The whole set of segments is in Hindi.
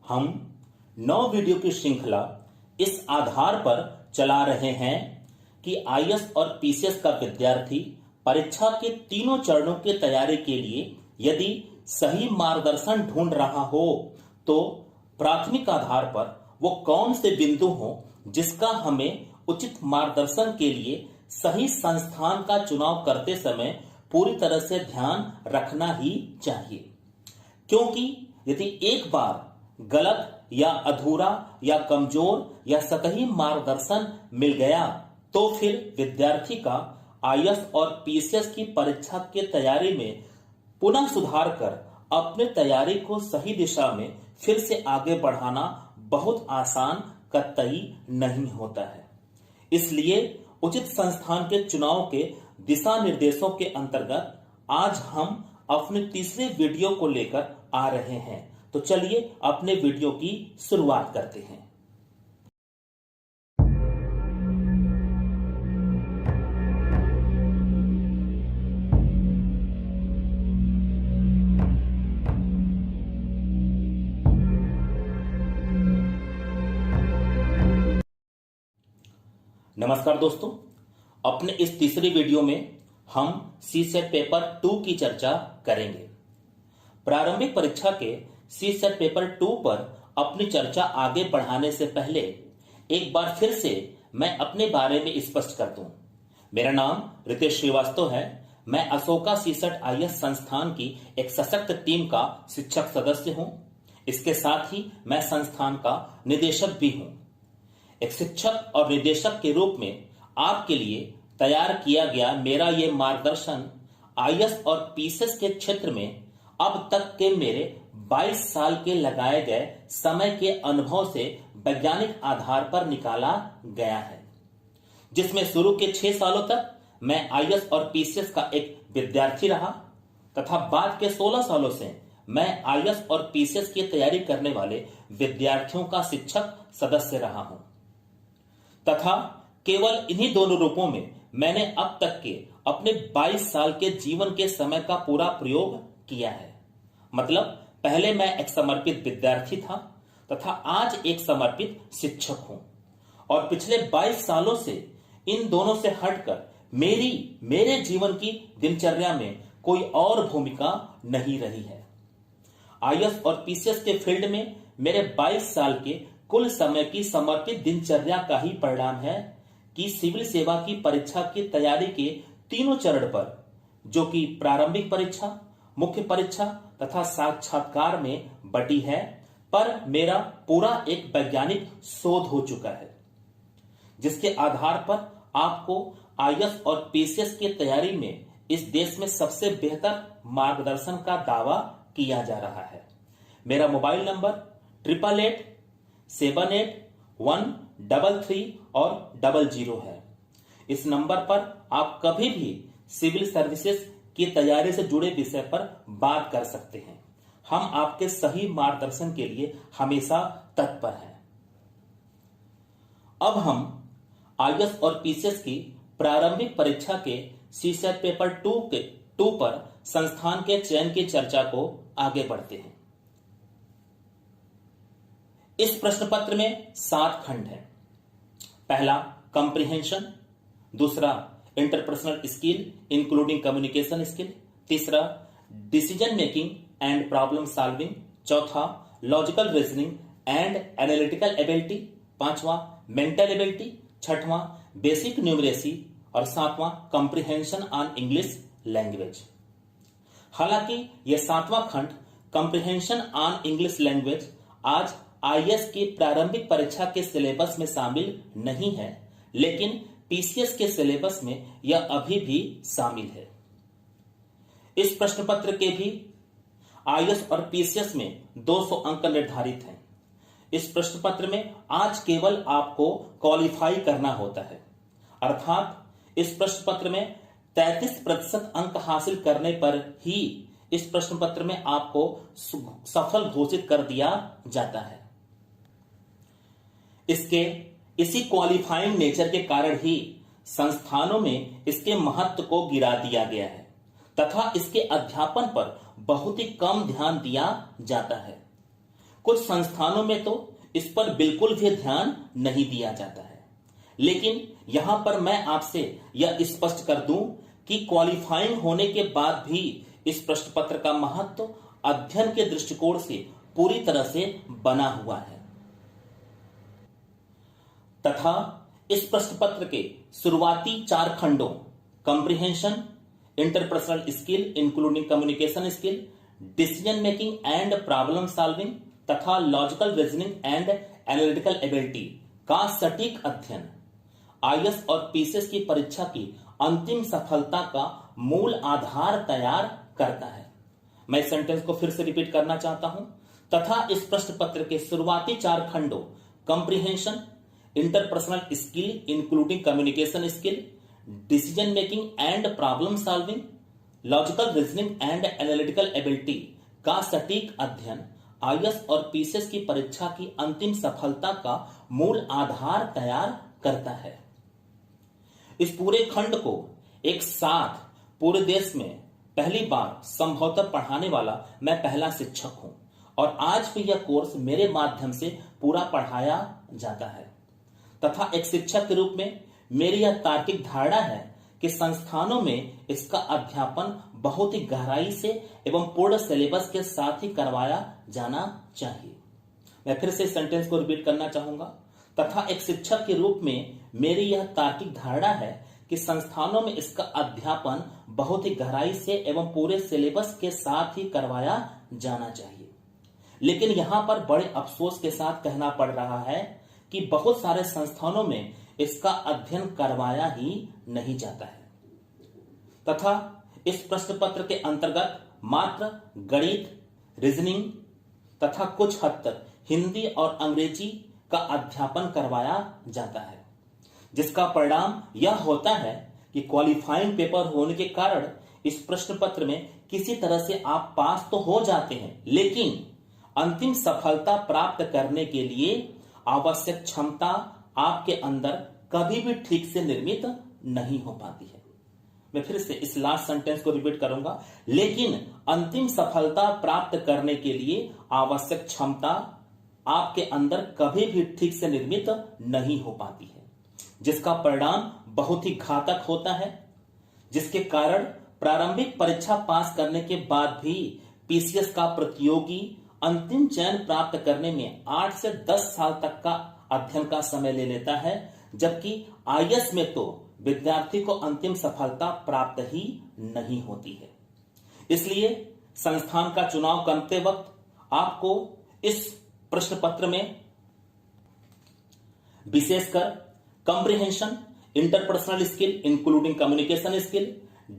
हम 9 वीडियो की श्रृंखला इस आधार पर चला रहे हैं कि आईएएस और पीसीएस का विद्यार्थी परीक्षा के तीनों चरणों की तैयारी के लिए यदि सही मार्गदर्शन ढूंढ रहा हो तो प्राथमिक आधार पर वो कौन से बिंदु हो जिसका हमें उचित मार्गदर्शन के लिए सही संस्थान का चुनाव करते समय पूरी तरह से ध्यान रखना ही चाहिए। क्योंकि यदि एक बार गलत या अधूरा या कमजोर या सतही मार्गदर्शन मिल गया तो फिर विद्यार्थी का आईएएस और पीसीएस की परीक्षा की तैयारी में पुनः सुधार कर अपने तैयारी को सही दिशा में फिर से आगे बढ़ाना बहुत आसान कतई नहीं होता है। इसलिए उचित संस्थान के चुनाव के दिशा निर्देशों के अंतर्गत आज हम अपने तीसरे वीडियो को लेकर आ रहे हैं। तो चलिए अपने वीडियो की शुरुआत करते हैं। नमस्कार दोस्तों, अपने इस तीसरी वीडियो में हम सीसेट पेपर 2 की चर्चा करेंगे। प्रारंभिक परीक्षा के सीसेट पेपर 2 पर अपनी चर्चा आगे बढ़ाने से पहले एक बार फिर से मैं अपने बारे में स्पष्ट कर दूं। मेरा नाम रितेश श्रीवास्तव है। मैं अशोका सीसेट आईएएस संस्थान की एक सशक्त टीम का शिक्षक सदस्य हूं। इसके साथ ही मैं संस्थान का निदेशक भी हूं। एक शिक्षक और निदेशक के रूप में आपके लिए तैयार किया गया मेरा यह मार्गदर्शन आईएएस और पीसीएस के क्षेत्र में अब तक के मेरे 22 साल के लगाए गए समय के अनुभव से वैज्ञानिक आधार पर निकाला गया है, जिसमें शुरू के 6 सालों तक मैं आईएएस और पीसीएस का एक विद्यार्थी रहा तथा बाद के 16 सालों से मैं आईएएस और पीसीएस की तैयारी करने वाले विद्यार्थियों का शिक्षक सदस्य रहा हूं तथा केवल इन्हीं दोनों रूपों में मैंने अब तक के अपने 22 साल के जीवन के समय का पूरा प्रयोग किया है। मतलब पहले मैं एक समर्पित विद्यार्थी था तथा आज एक समर्पित शिक्षक हूं और पिछले 22 सालों से इन दोनों से हटकर मेरे जीवन की दिनचर्या में कोई और भूमिका नहीं रही है। आईएएस और पीसीएस के फील्ड में मेरे 22 साल के कुल समय की समर्पित दिनचर्या का ही परिणाम है कि सिविल सेवा की परीक्षा की तैयारी के तीनों चरण पर, जो कि प्रारंभिक परीक्षा, मुख्य परीक्षा तथा साक्षात्कार में बटी है, पर मेरा पूरा एक वैज्ञानिक शोध हो चुका है, जिसके आधार पर आपको आईएएस और पीसीएस की तैयारी में इस देश में सबसे बेहतर मार्गदर्शन का दावा किया जा रहा है। मेरा मोबाइल नंबर 88878133 और 00 है। इस नंबर पर आप कभी भी सिविल सर्विसेज की तैयारी से जुड़े विषय पर बात कर सकते हैं। हम आपके सही मार्गदर्शन के लिए हमेशा तत्पर हैं। अब हम आईएएस और पीसीएस की प्रारंभिक परीक्षा के सीसेट पेपर 2 पर संस्थान के चयन की चर्चा को आगे बढ़ते हैं। इस प्रश्न पत्र में 7 खंड हैं। पहला कंप्रीहेंशन, दूसरा interpersonal skill including communication skill, तीसरा decision making and problem solving, चौथा logical reasoning and analytical ability, पांचवा मेंटल एबिलिटी, छठवां बेसिक न्यूमरेसी और सातवां कंप्रीहेंशन ऑन इंग्लिश लैंग्वेज। हालांकि यह 7वां खंड कंप्रीहेंशन ऑन इंग्लिश लैंग्वेज आज आईएएस की प्रारंभिक परीक्षा के सिलेबस में शामिल नहीं है, लेकिन पीसीएस के सिलेबस में यह अभी भी शामिल है। इस प्रश्न पत्र के भी आईएएस और पीसीएस में 200 अंक निर्धारित हैं। इस प्रश्न पत्र में आज केवल आपको क्वालिफाई करना होता है, अर्थात इस प्रश्न पत्र में 33% अंक हासिल करने पर ही इस प्रश्न पत्र में आपको सफल घोषित कर दिया जाता है। इसी क्वालिफाइंग नेचर के कारण ही संस्थानों में इसके महत्व को गिरा दिया गया है तथा इसके अध्यापन पर बहुत ही कम ध्यान दिया जाता है। कुछ संस्थानों में तो इस पर बिल्कुल भी ध्यान नहीं दिया जाता है, लेकिन यहां पर मैं आपसे यह स्पष्ट कर दूं कि क्वालिफाइंग होने के बाद भी इस प्रश्न पत्र का महत्व अध्ययन के दृष्टिकोण से पूरी तरह से बना हुआ है तथा इस प्रश्न पत्र के शुरुआती 4 खंडों comprehension, interpersonal skill including communication skill, decision making and problem solving तथा logical reasoning and analytical ability का सटीक अध्ययन आईएएस और पीसीएस की परीक्षा की अंतिम सफलता का मूल आधार तैयार करता है। मैं इस सेंटेंस को फिर से रिपीट करना चाहता हूं। तथा इस प्रश्न पत्र के शुरुआती 4 खंडों comprehension, interpersonal skill including communication skill, decision making and problem solving, logical reasoning and analytical ability का सटीक अध्ययन आईएएस और पीसीएस की परीक्षा की अंतिम सफलता का मूल आधार तैयार करता है। इस पूरे खंड को एक साथ पूरे देश में पहली बार संभवतः पढ़ाने वाला मैं पहला शिक्षक हूं और आज भी यह कोर्स मेरे माध्यम से पूरा पढ़ाया जाता है तथा एक शिक्षक के रूप में मेरी यह तार्किक धारणा है कि संस्थानों में इसका अध्यापन बहुत ही गहराई से एवं पूर्ण सिलेबस के साथ ही करवाया जाना चाहिए। मैं फिर से सेंटेंस को रिपीट करना चाहूंगा। तथा एक शिक्षक के रूप में मेरी यह तार्किक धारणा है कि संस्थानों में इसका अध्यापन बहुत ही गहराई से एवं पूरे सिलेबस के साथ ही करवाया जाना चाहिए। लेकिन यहां पर बड़े अफसोस के साथ कहना पड़ रहा है कि बहुत सारे संस्थानों में इसका अध्ययन करवाया ही नहीं जाता है तथा इस प्रश्न पत्र के अंतर्गत मात्र गणित, रीजनिंग तथा कुछ हद तक हिंदी और अंग्रेजी का अध्यापन करवाया जाता है, जिसका परिणाम यह होता है कि क्वालिफाइंग पेपर होने के कारण इस प्रश्न पत्र में किसी तरह से आप पास तो हो जाते हैं, लेकिन अंतिम सफलता प्राप्त करने के लिए आवश्यक क्षमता आपके अंदर कभी भी ठीक से निर्मित नहीं हो पाती है। मैं फिर से इस लास्ट सेंटेंस को रिपीट करूंगा। लेकिन अंतिम सफलता प्राप्त करने के लिए आवश्यक क्षमता आपके अंदर कभी भी ठीक से निर्मित नहीं हो पाती है, जिसका परिणाम बहुत ही घातक होता है, जिसके कारण प्रारंभिक परीक्षा पास करने के बाद भी पीसीएस का प्रतियोगी अंतिम चयन प्राप्त करने में 8 से 10 साल तक का अध्ययन का समय ले लेता है, जबकि आईएएस में तो विद्यार्थी को अंतिम सफलता प्राप्त ही नहीं होती है। इसलिए संस्थान का चुनाव करते वक्त आपको इस प्रश्न पत्र में विशेषकर comprehension, interpersonal skill including communication skill,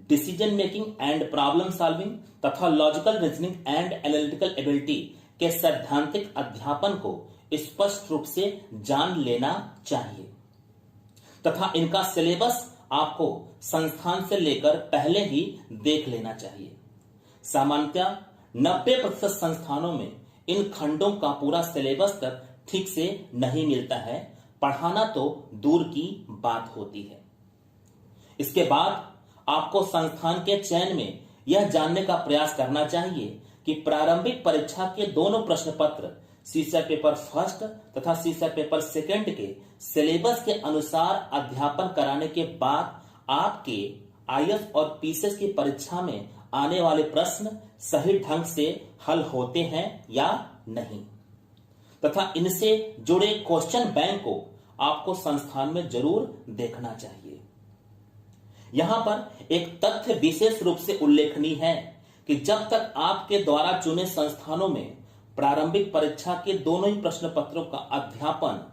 decision making and problem solving तथा logical reasoning and analytical ability के सैद्धांतिक अध्यापन को स्पष्ट रूप से जान लेना चाहिए तथा इनका सिलेबस आपको संस्थान से लेकर पहले ही देख लेना चाहिए। सामान्यतः 90% संस्थानों में इन खंडों का पूरा सिलेबस तक ठीक से नहीं मिलता है, पढ़ाना तो दूर की बात होती है। इसके बाद आपको संस्थान के चयन में यह जानने का प्रयास करना चाहिए कि प्रारंभिक परीक्षा के दोनों प्रश्न पत्र सीसेट पेपर फर्स्ट तथा सीसेट पेपर सेकंड के सिलेबस के अनुसार अध्यापन कराने के बाद आपके आईएएस और पीसीएस की परीक्षा में आने वाले प्रश्न सही ढंग से हल होते हैं या नहीं तथा इनसे जुड़े क्वेश्चन बैंक को आपको संस्थान में जरूर देखना चाहिए। यहां पर एक तथ्य विशेष रूप से उल्लेखनीय है कि जब तक आपके द्वारा चुने संस्थानों में प्रारंभिक परीक्षा के दोनों ही प्रश्न पत्रों का अध्यापन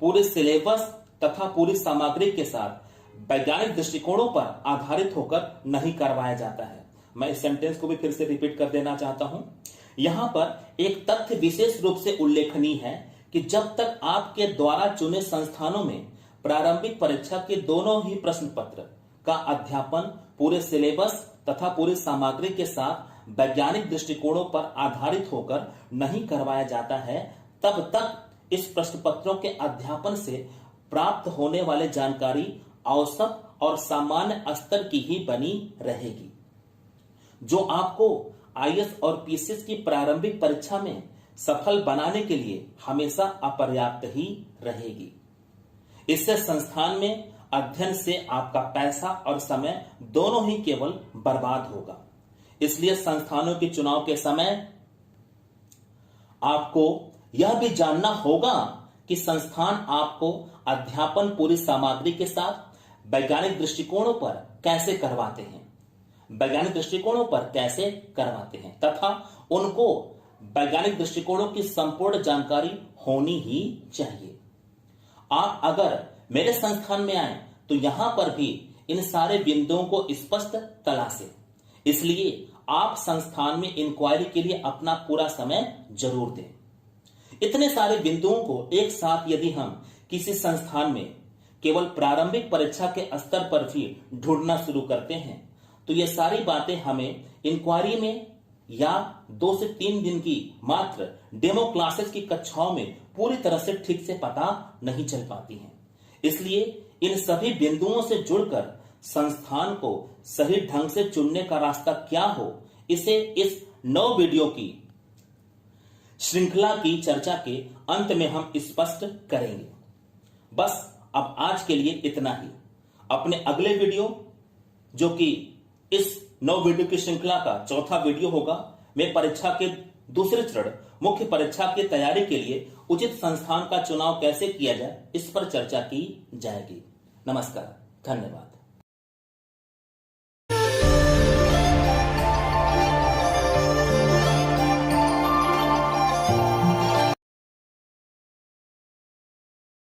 पूरे सिलेबस तथा पूरी सामग्री के साथ वैज्ञानिक दृष्टिकोणों पर आधारित होकर नहीं करवाया जाता है। मैं इस सेंटेंस को भी फिर से रिपीट कर देना चाहता हूं। यहां पर एक तथ्य विशेष रूप से उल्लेखनीय है कि जब तक आपके द्वारा चुने संस्थानों में प्रारंभिक परीक्षा के दोनों ही प्रश्न पत्र का अध्यापन पूरे सिलेबस तथा पूरी सामग्री के साथ वैज्ञानिक दृष्टिकोणों पर आधारित होकर नहीं करवाया जाता है, तब तक इस प्रश्न पत्रों के अध्यापन से प्राप्त होने वाली जानकारी औसत और सामान्य स्तर की ही बनी रहेगी, जो आपको आईएएस और पीसीएस की प्रारंभिक परीक्षा में सफल बनाने के लिए हमेशा अपर्याप्त ही रहेगी। इससे संस्थान में अध्ययन से आपका पैसा और समय दोनों ही केवल बर्बाद होगा। इसलिए संस्थानों के चुनाव के समय आपको यह भी जानना होगा कि संस्थान आपको अध्यापन पूरी सामग्री के साथ वैज्ञानिक दृष्टिकोणों पर कैसे करवाते हैं, तथा उनको वैज्ञानिक दृष्टिकोणों की संपूर्ण जानकारी होनी ही चाहिए। आप अगर मेरे संस्थान में आए तो यहां पर भी इन सारे बिंदुओं को स्पष्ट तलाशें। इसलिए आप संस्थान में इंक्वायरी के लिए अपना पूरा समय जरूर दें। इतने सारे बिंदुओं को एक साथ यदि हम किसी संस्थान में केवल प्रारंभिक परीक्षा के स्तर पर भी ढूंढना शुरू करते हैं तो ये सारी बातें हमें इंक्वायरी में या 2 से 3 दिन की मात्र डेमो क्लासेस की कक्षाओं में पूरी तरह से ठीक से पता नहीं चल पाती हैं। इसलिए इन सभी बिंदुओं से जुड़कर संस्थान को सही ढंग से चुनने का रास्ता क्या हो, इसे इस 9 वीडियो की श्रृंखला की चर्चा के अंत में हम स्पष्ट करेंगे। बस अब आज के लिए इतना ही। अपने अगले वीडियो, जो कि इस 9 वीडियो की श्रृंखला का चौथा वीडियो होगा, मैं परीक्षा के दूसरे चरण मुख्य परीक्षा की तैयारी के लिए उचित संस्थान का चुनाव कैसे किया जाए इस पर चर्चा की जाएगी। नमस्कार, धन्यवाद।